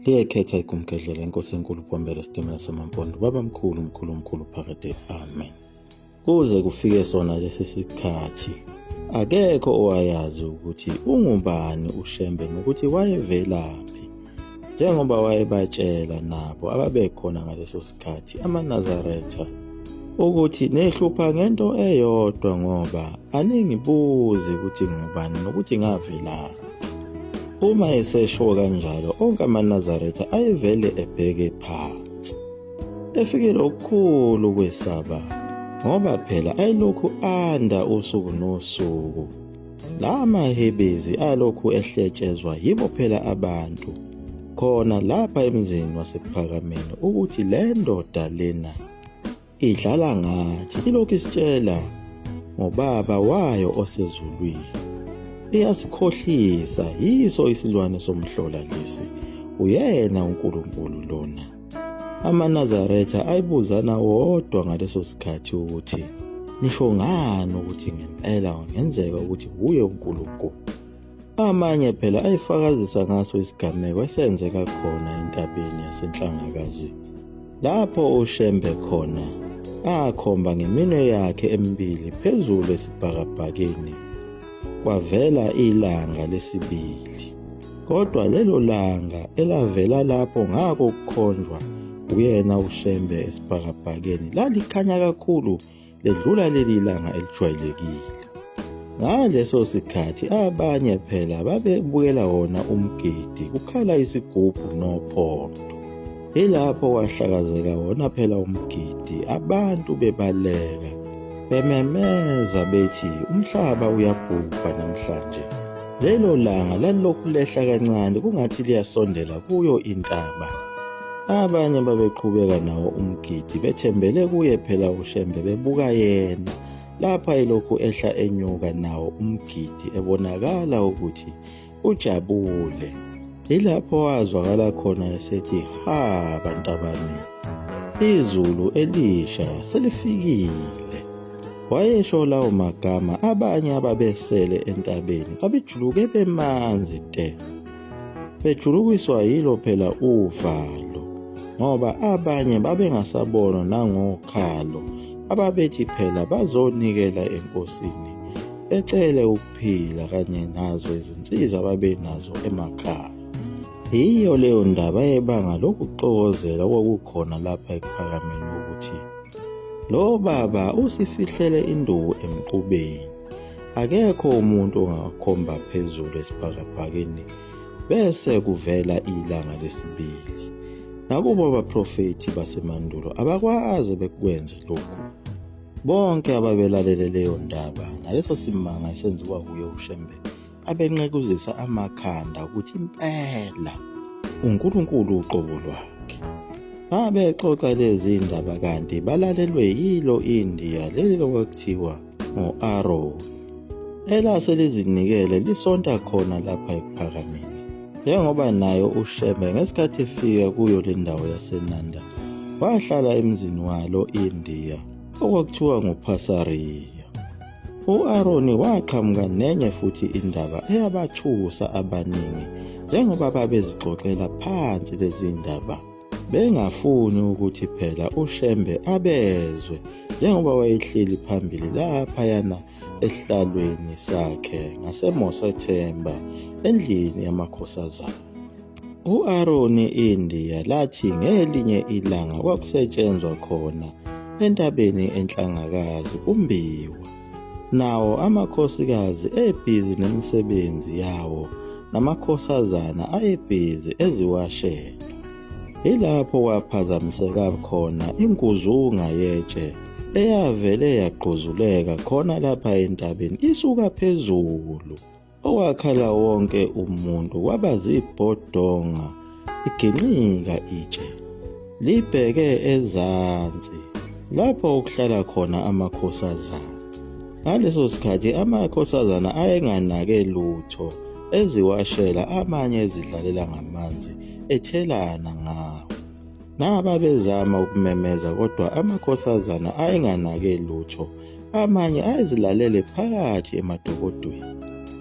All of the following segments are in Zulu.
Liyekhetha igumgedlela inkosi enkulu Bombela Sitimela Samampondo baba mkhulu phakade amen. Kuze kufike sona lesi sikhathi akekho owayazi ukuthi ungubani uShembe nokuthi wayevelaphi, njengoba wayebatshela nabo ababekhona ngaleso sikhathi amaNazaretha ukuthi nehlupha ngento eyodwa ngoba aningibuzi ukuthi ngubani nokuthi ngavelaphi. Uma esesho kanjalo onke amaNazaretha ayevele ebheke phansi, efikile okukhulu kwesaba ngoba phela ayilokhu anda usuku nosuku. La mahebezi alokhu ehletshezwa yibo phela abantu khona lapha emzini wasePhakameni ukuthi le ndoda lena idlala ngathi, ilokhu isitshela ngobaba wayo osezulwini. Iyasikhohlisa, yiso isilwane somhlola lesi, uyena uNkulunkulu lona. AmaNazaretha ayibuzana wodwa ngaleso sikhathi ukuthi nisho ngani ukuthi ngempela ngenzeka ukuthi uye uNkulunkulu. Amanye phela ayifakazisa ngaso isigameko esenzeka khona entabeni yaseNhlangakazi, lapho uShembe khona akhomba ngeminwe yakhe emibili phezulu esibhakabhakeni kwavela ilanga lesibili. Kodwa lelo langa elavela lapho ngako kukhonjwa uyena uShembe esibhakabhakeni lalikhanya kakhulu ledlula leli langa elijwayelekile. Ngaleso sikhathi abanye phela babebukela wona umgidi kukhala isigubhu nophondo. Ilapho wahlakazeka wona phela umgidi, abantu bebaleka bememeza bethi umhlaba uyabhubha namhlanje. Lelo langa lalilokhu lehla kancane kungathi liyasondela kuyo intaba. Abanye babeqhubeka nawo umgidi bethembele kuye phela uShembe, bebuka yena lapha elokhu ehla enyuka nawo umgidi ebonakala ukuthi ujabule. Ilapho wazwakala khona esethi, ha bantabami, izulu elisha selifikile. Wayesho lawo magama abanye ababesele entabeni babejuluke bemanzi te, bejulukiswa yilo phela uvalo, ngoba abanye babengasabonwa nangokhalo ababethi phela bazonikela enkosini becele ukuphila kanye nazo izinsiza ababenazo emakhaya. Yiyo leyo ndaba yebanga lokuxokozela okwakukhona lapha ePhakameni ukuthi lo baba usifihlele induku emqubeni. Akekho umuntu ongakhomba phezulu esibhakabhakeni bese kuvela ilanga lesibili. Nakubo abaprofethi basemandulo abakwazi bekwenze lokhu. Bonke ababelalele leyo ndaba naleso simanga esenziwa kuye uShembe abenqekuzisa amakhanda ukuthi impela uNkulunkulu uqobo lwakhe. Babexoxa lezi ndaba kanti balalelwe yilo India leli lokwakuthiwa ngo-Aaron elase lizinikele lisonta khona lapha ePhakameni. Njengoba nayo uShembe ngesikhathi efika kuyo le ndawo yaseNanda wahlala emzini walo India okwakuthiwa nguPhasariya. U-Aaron waqhamuka nenye futhi indaba eyabathusa abaningi, njengoba babezixoxela phansi lezi ndaba bengafuni ukuthi phela uShembe abezwe, njengoba wayehleli phambili laphayana esihlalweni sakhe ngaseMosethemba endlini yamakhosazana. U-Aaron India lathi ngelinye ilanga kwakusetshenzwa khona entabeni eNhlangakazi uMbiwa, nawo amakhosikazi ebhizi nemisebenzi yawo namakhosazana ayebhizi eziwashela. Ilapho kwaphazamiseka khona inkuzunga yetshe eyavele yaqhuzuleka khona lapha entabeni isuka phezulu, okwakhala wonke umuntu waba zibhodonga iginqika itshe libheke ezansi lapho okuhlala khona amakhosazana. Ngaleso sikhathi amakhosazana ayenganake lutho eziwashela, amanye ezidlalela ngamanzi ethelana ngawo. Naba bezama ukumemeza kodwa amakhosazana ayenganake lutho, amanye ayezilalele phakathi emadokodweni.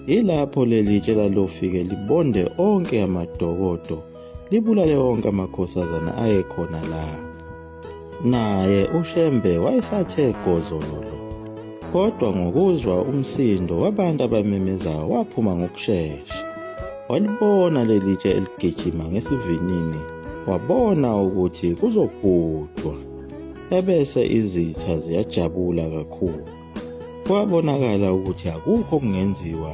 Ilapho leli tshe lalofike libonde onke amadokodo libulale wonke amakhosazana ayekhona lapho. Naye uShembe wayesathe gozololo, kodwa ngokuzwa umsindo wabantu abamemezayo waphuma ngokushesha. Walibona lelitshe eligijima ngesivinini, wabona ukuthi kuzobhujwa, ebese izitha ziyajabula kakhulu. Kwabonakala ukuthi akukho okungenziwa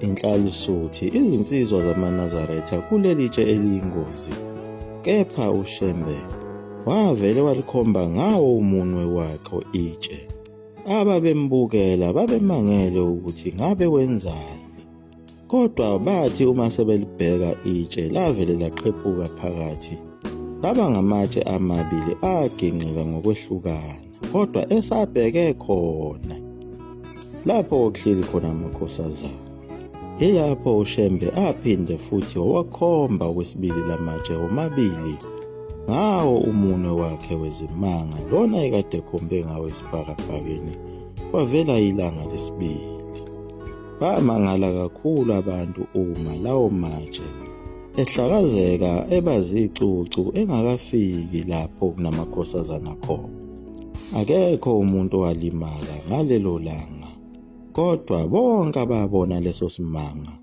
inhlalisuthi izinsizwa zamaNazaretha kulelitshe eliyingozi, kepha uShembe wavele walikhomba ngawo umunwe wakhe itshe. Ababembukela babemangele ukuthi ngabe wenzani, kodwa bathi uma sebelibheka itshe lavele laqephuka phakathi, laba ngamatshe amabili aginqika ngokwehlukana, kodwa esabheke khona lapho okuhleli khona amakhosazana. Ilapho uShembe aphinde futhi wakhomba okwesibili lamatshe omabili ngawo umunwe wakhe wezimanga lona ekade ekhombe ngawo esibhakabhakeni. Kwavela ilanga lesibili. Bamangala kakhulu abantu uma lawo matshe ehlakazeka ebazicucu engakafiki lapho kunamakhosazana khona. Akekho umuntu owalimala ngalelo langa, kodwa bonke ababona leso simanga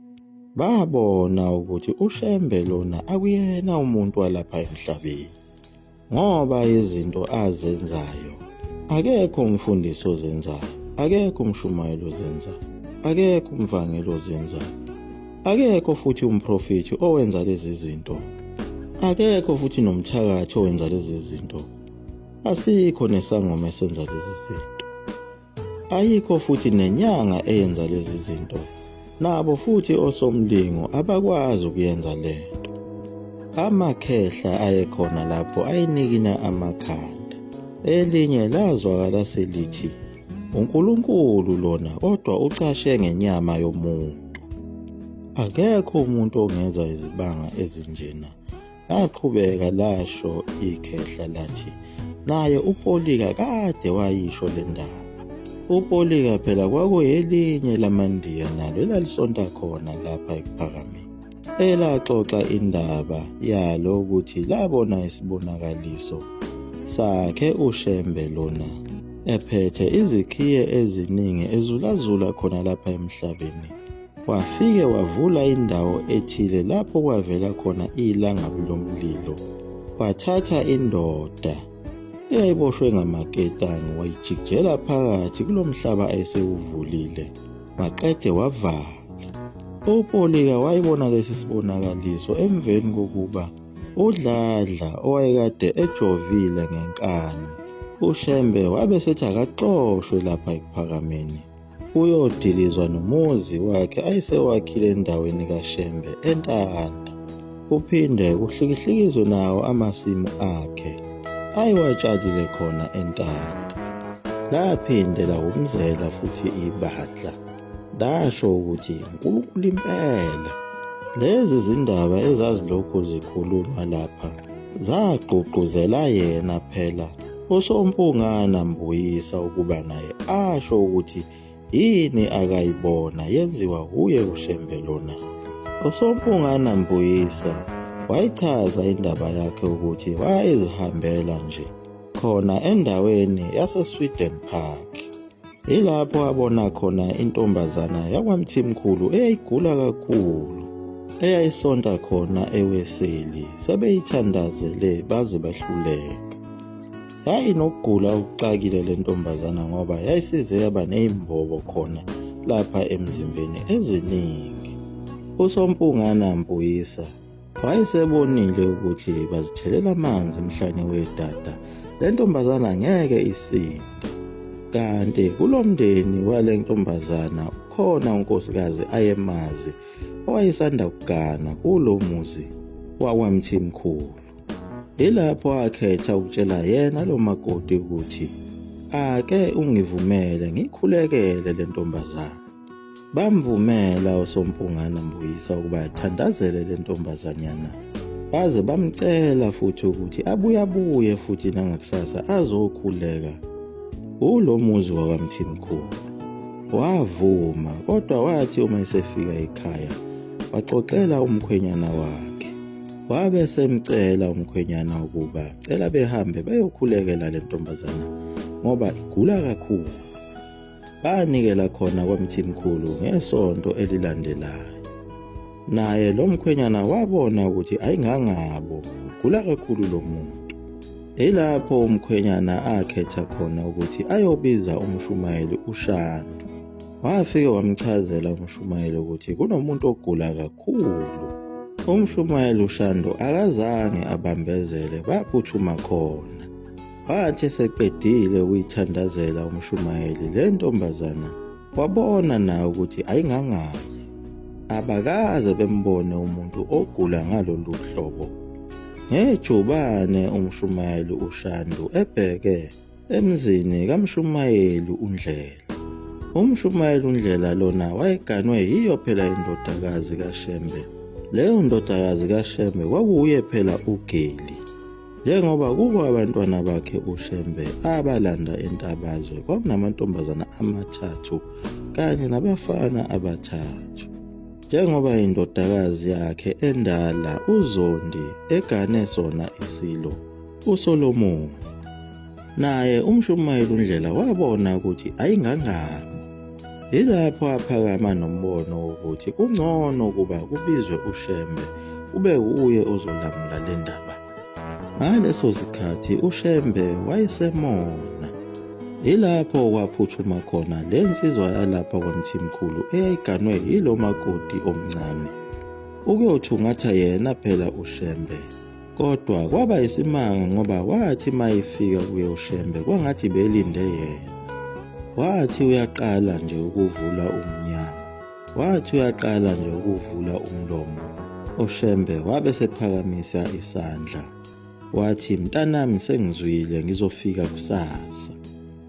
babona ukuthi uShembe lona akuyena umuntu walapha emhlabeni, ngoba izinto azenzayo akekho umfundisi ozenzayo, akekho umshumayeli ozenzayo, akekho umvangeli ozenzayo, akekho futhi umprofethi owenza lezi zinto, akekho futhi nomthakathi owenza lezi zinto, asikho nesangoma esenza lezi zinto, ayikho futhi nenyanga eyenza lezi zinto, nabo futhi osomlingo abakwazi ukuyenza lento. Amakhehla ayekhona lapho ayinikina amakhanda. Elinye lazwakala selithi uNkulunkulu lona kodwa ucashe ngenyama yomuntu. Akekho umuntu ongenza izibanga ezinjena. Laqhubeka lasho ikhehla lathi, naye uPolika kade wayisho le ndaba. uPolika phela kwakuyelinye lamandiya nalo elalisonta khona lapha ePhakameni, elaxoxa indaba yalo ukuthi labona isibonakaliso sakhe uShembe lona ephethe izikhiye eziningi ezulazula khona lapha emhlabeni. Wafike wavula indawo ethile lapho kwavela khona ilangabi lomlilo, wathatha indoda eyayiboshwe ngamaketane wayijikijela phakathi kulomhlaba ayesewuvulile, waqede wavala. uPolika wayibona lesi sibonakaliso emveni kokuba uDladla owayekade ejovile ngenkani uShembe wabe sethi akaxoshwe lapha ePhakameni uyodilizwa nomuzi wakhe ayisewakhile endaweni kaShembe eNtanda, kuphinde kuhlikihlikizwe nawo amasimu akhe ayiwatshalile khona eNtanda. Laphinde lawumzela futhi ibandla, lasho ukuthi uNkulunkulu impela. Lezi zindaba ezazilokhu zikhulunywa lapha zagqugquzela yena phela uSompungana Mbuyisa ukuba naye asho ukuthi yini akayibona yenziwa huye uShembe lona. uSompungana Mbuyisa wayichaza indaba yakhe ukuthi wayezihambela nje khona endaweni yaseSweden Park. Ilapho abona khona intombazana yakwaMthimkhulu eyayigula kakhulu, eyayisonta khona eWeseli, sebeyithandazele baze bahluleka. Yayinokugula okucakile le ntombazana ngoba yayisize yaba nezimbobo khona lapha emzimbeni eziningi. uSompungana Mbuyisa wayesebonile ukuthi bazithelela amanzi emhlane wedada le ntombazana ngeke isinde. Kanti kulomndeni wale ntombazana khona unkosikazi ayemazi owayesanda kugana kulo muzi wakwaMthimkhulu. Ilapho akhetha ukutshela yena lo makoti ukuthi ake ungivumele ngikhulekele le ntombazana. Bamvumela uSompungana Mbuyisa ukuba athandazele le ntombazanyana, baze bamcela futhi ukuthi abuye futhi nangakusasa azokhuleka kulo muzi wakwaMthimkhulu. Wavuma, kodwa wathi uma esefika ekhaya waxoxela umkhwenyana wakhe. wabe semcela umkhwenyana ukuba cela behambe beyokhulekela le ntombazana ngoba igula kakhulu. Banikela khona kwaMthimkhulu ngesonto elilandelayo. Naye lo mkhwenyana wabona ukuthi ayingangabo ugula kakhulu lo muntu. Ilapho umkhwenyana akhetha khona ukuthi ayobiza umshumayeli uShandu. Wafike wamchazela umshumayeli ukuthi kunomuntu ogula kakhulu. Umshumayeli uShandu akazange abambezele, baphuthuma khona. Wathi eseqedile ukuyithandazela umshumayeli le ntombazana, wabona naye ukuthi ayingangayo. Abakaze bembone umuntu ogula ngalolu hlobo. Ngejubane umshumayeli uShandu ebheke emzini kaMshumayeli uNdlela. Umshumayeli uNdlela lona wayeganwe yiyo phela indodakazi kaShembe. Leyo ndodakazi kaShembe kwakuye phela uGeli. Njengoba kubo abantwana bakhe uShembe abalanda entabazwe kwakunamantombazana amathathu kanye nabafana abathathu. Njengoba indodakazi yakhe endala uZondi egane sona isilo uSolomoni. Naye umshumayeli uNdlela wabona ukuthi ayingangabo. Ilapho aphakama nombono wokuthi kungcono ukuba kubizwe uShembe kube uye ozolamula le ndaba. Ngaleso sikhathi uShembe wayesemona. Ilapho kwaphuthuma khona le nsizwa yalapha kwaMthimkhulu eyayiganwe yilo makoti omncane ukuyothungatha yena phela uShembe. Kodwa kwaba isimanga ngoba wathi mayifika kuye uShembe kwangathi belinde yena. Wathi uyaqala nje ukuvula umnyango, wathi uyaqala nje ukuvula umlomo, uShembe wabe sephakamisa isandla. Wathi mntanami sengizwile ngizofika kusasa.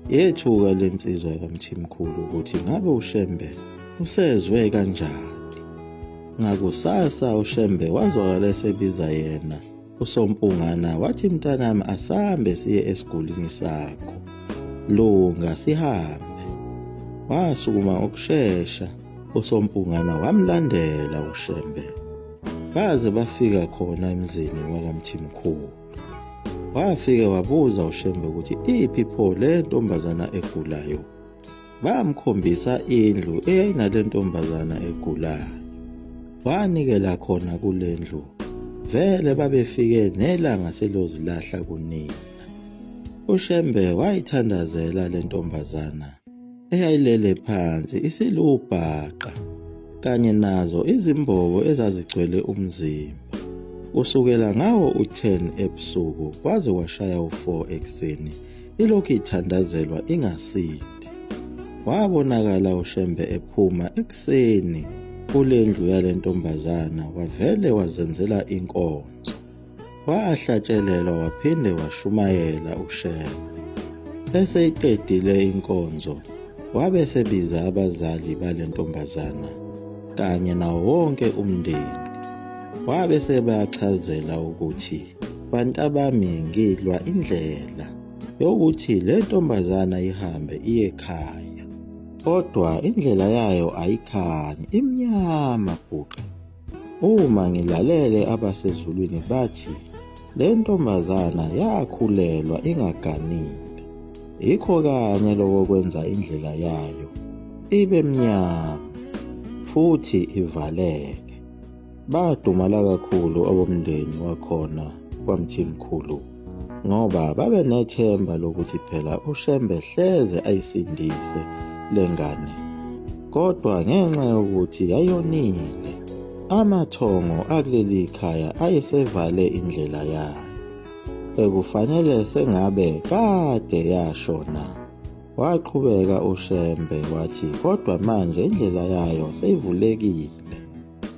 Yethuka le nsizwa kaMthimkhulu ukuthi ngabe uShembe usezwe kanjani. Ngakusasa uShembe wazwakala esebiza yena uSompungana wathi mntanami asambe siye esigulini sakho. Lunga sihambe. Wasukuma ukushesha uSompungana wamlandela uShembe. Baze bafika khona emzini wakaMthimkhulu. Wafike wabuza uShembe ukuthi iphi pho le ntombazana egulayo. Bamkhombisa indlu eyayinale ntombazana egulayo. Wanikela khona kule ndlu. Vele babefike nelanga selozilahla kunina. uShembe wayithandazela le ntombazana eyayilele phansi isilubhaqa kanye nazo izimbobo ezazigcwele umzimba. Kusukela ngawo u-10 ebusuku kwaze washaya u4 ekseni ilokhu ithandazelwa ingasindi. Wabonakala uShembe ephuma ekseni kule ndlu yale ntombazana wavele wazenzela inkonzo. Wahlatshelelwa waphinde washumayela uShembe. Eseyiqedile inkonzo wabe sebiza abazali bale ntombazana kanye nawo wonke umndeni. Wabe sebachazela ukuthi bantabami ngidlwa indlela yokuthi le ntombazana ihambe iye ekhaya. Kodwa indlela yayo ayikhanyi, imnyama bhuqa. Uma ngilalele abasezulwini bathi le ntombazana yakhulelwa ingaganile. Yikho kanye lokho kwenza indlela yayo ibe mnyama futhi ivaleke. Badumala kakhulu abomndeni wakhona kwaMthimkhulu ngoba babe nethemba lokuthi phela uShembe hleze ayisindise lengane. Kodwa ngenxa yokuthi yayonile, amathongo akuleli khaya ayesevale indlela yayo. Bekufanele sengabe kade yashona. Waqhubeka uShembe wathi kodwa manje indlela yayo seyivulekile.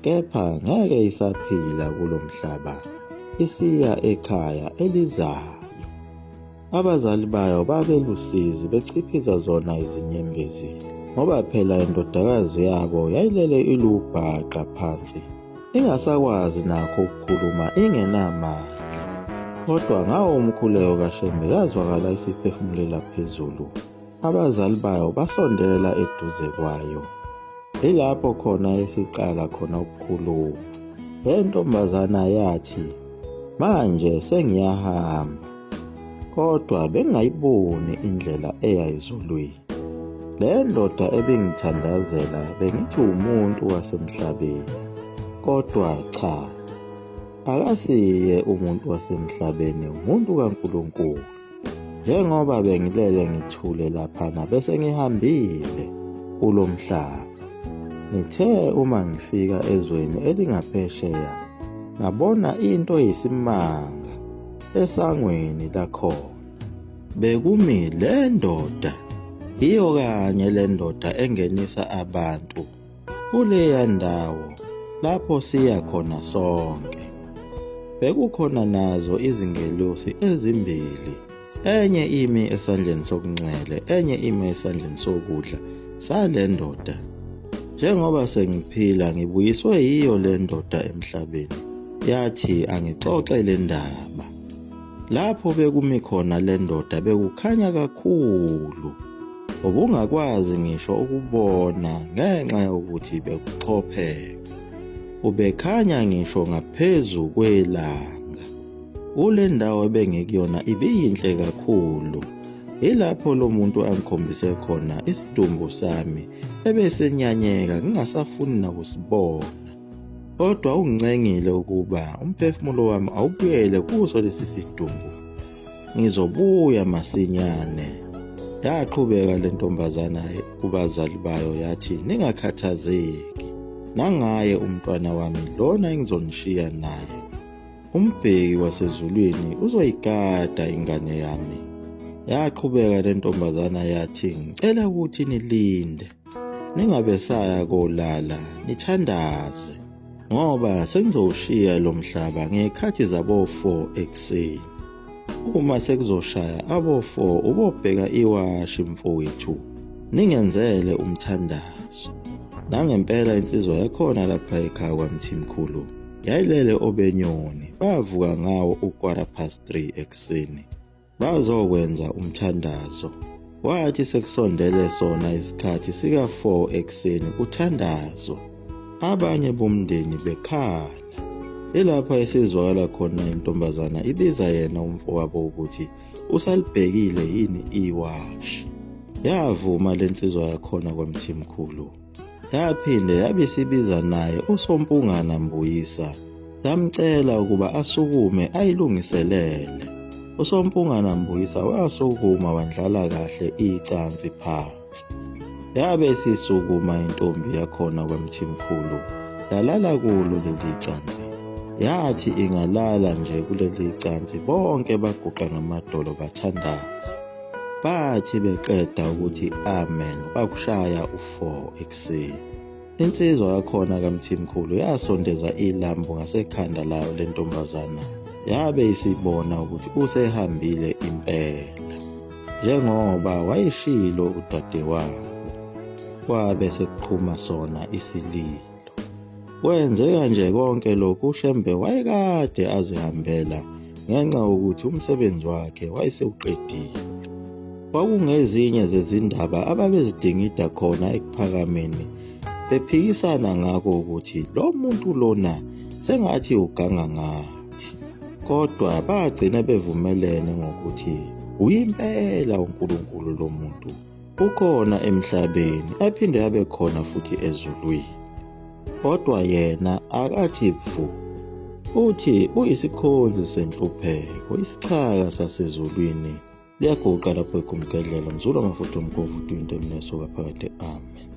Kepha ngeke isaphila kulomhlaba, isiya ekhaya elizayo. Abazali bayo babelusizi bechiphiza zona izinyembezi ngoba phela indodakazi yabo yayilele ilubhaqa phansi, ingasakwazi nakho ukukhuluma, ingenamandla. Kodwa ngawo umkhuleko kaShembe yazwakala isiphefumulela phezulu. Abazali bayo basondela eduze kwayo. Ilapho khona esiqala khona ukukhuluma. Le ntombazana yathi, manje sengiyahamba, kodwa bengayiboni indlela eya ezulwini. Le ndoda ebengithandazela bengithi umuntu wasemhlabeni, kodwa cha, akasiye umuntu wasemhlabeni, umuntu kaNkulunkulu. Njengoba bengilele ngithule laphana bese ngihambile kulo mhlaba. Ngithe uma ngifika ezweni elingaphesheya ngabona into eyisimanga esangweni lakhona. Bekumi le ndoda, iyo kanye le ndoda engenisa abantu kuleya ndawo lapho siya khona sonke. Bekukhona nazo izingelosi ezimbili, enye imi esandleni sokunxele, enye imi esandleni sokudla sale ndoda. Njengoba sengiphila ngibuyiswe yiyo le ndoda emhlabeni, yathi angixoxe le ndaba. Lapho bekumi khona le ndoda bekukhanya kakhulu, ubungakwazi ngisho ukubona ngenxa yokuthi bekuxhopheka. Ubekhanya ngisho ngaphezu kwelanga. Kule ndawo ebengikuyona ibiyinhle kakhulu. Ilapho lo muntu angikhombise khona isidumbu sami ebesenyanyeka ngingasafuni nakusibona. Kodwa ungincengile ukuba umphefumulo wami awubuyele kuso lesi sidumbu. Ngizobuya masinyane. Yaqhubeka le ntombazana kubazali bayo yathi, ningakhathazeki. Nangaye umntwana wami lona engizonishiya naye. Umbheki wasezulwini uzoyigada ingane yami. Yaqhubeka le ntombazana yathi, ngicela ukuthi nilinde. Ningabe saya kolala, nithandaze. Ngoba sengizowushiya lo mhlaba ngekhathi zabo-4 ekuseni. Uma sekuzoshaya abo-4 ubobheka iwashi mfowethu, ningenzele umthandazo. Nangempela insizwa yakhona lapha ekhaya kwaMthimkhulu yayilele obenyoni. Bavuka ngawo 3:15 ekuseni bazokwenza umthandazo. Wathi sekusondele sona isikhathi sika-4 ekuseni kuthandazwa. Abanye bomndeni bekhala. Ilapha esizwakala khona intombazana ibiza yena umfowabo ukuthi usalibhekile yini iwashi. Yavuma le nsizwa yakhona kwaMthimkhulu. Yaphinde yabisibiza naye uSompungana Mbuyisa. Yamcela ukuba asukume ayilungiselele. uSompungana Mbuyisa wasukuma wandlala kahle icansi phansi. Yabe sisukuma intombi yakhona kwaMthimkhulu yalala kulo leli cansi. Yathi ingalala nje kuleli cansi bonke baguqa ngamadolo bathandaza. Bathi beqeda ukuthi amen bakushaya u4 ekuseni. Insizwa yakhona kaMthimkhulu yasondeza ilambu ngasekhanda layo le ntombazana. Yabe isibona ukuthi usehambile impela, njengoba wayishilo udadewabo. Kwabe sekuqhuma sona isililo. Kwenzeka nje konke lokhu uShembe wayekade azihambela ngenxa yokuthi umsebenzi wakhe wayesewuqedile. Kwakungezinye zezindaba ababezidingida khona ekuphakameni, bephikisana ngakho ukuthi lo muntu lona sengathi uganga ngathi. Kodwa bagcina bevumelene ngokuthi uyimpela uNkulunkulu lo muntu. Ukhona emhlabeni aphinde abe khona futhi ezulwini. Kodwa yena akathi pfu. Uthi uyisikhonzi senhlupheko, isichaka sasezulwini. Liyaguqa lapho ekumgedlela mzula ngafutha umkofu into emnesuka phakade. Amen.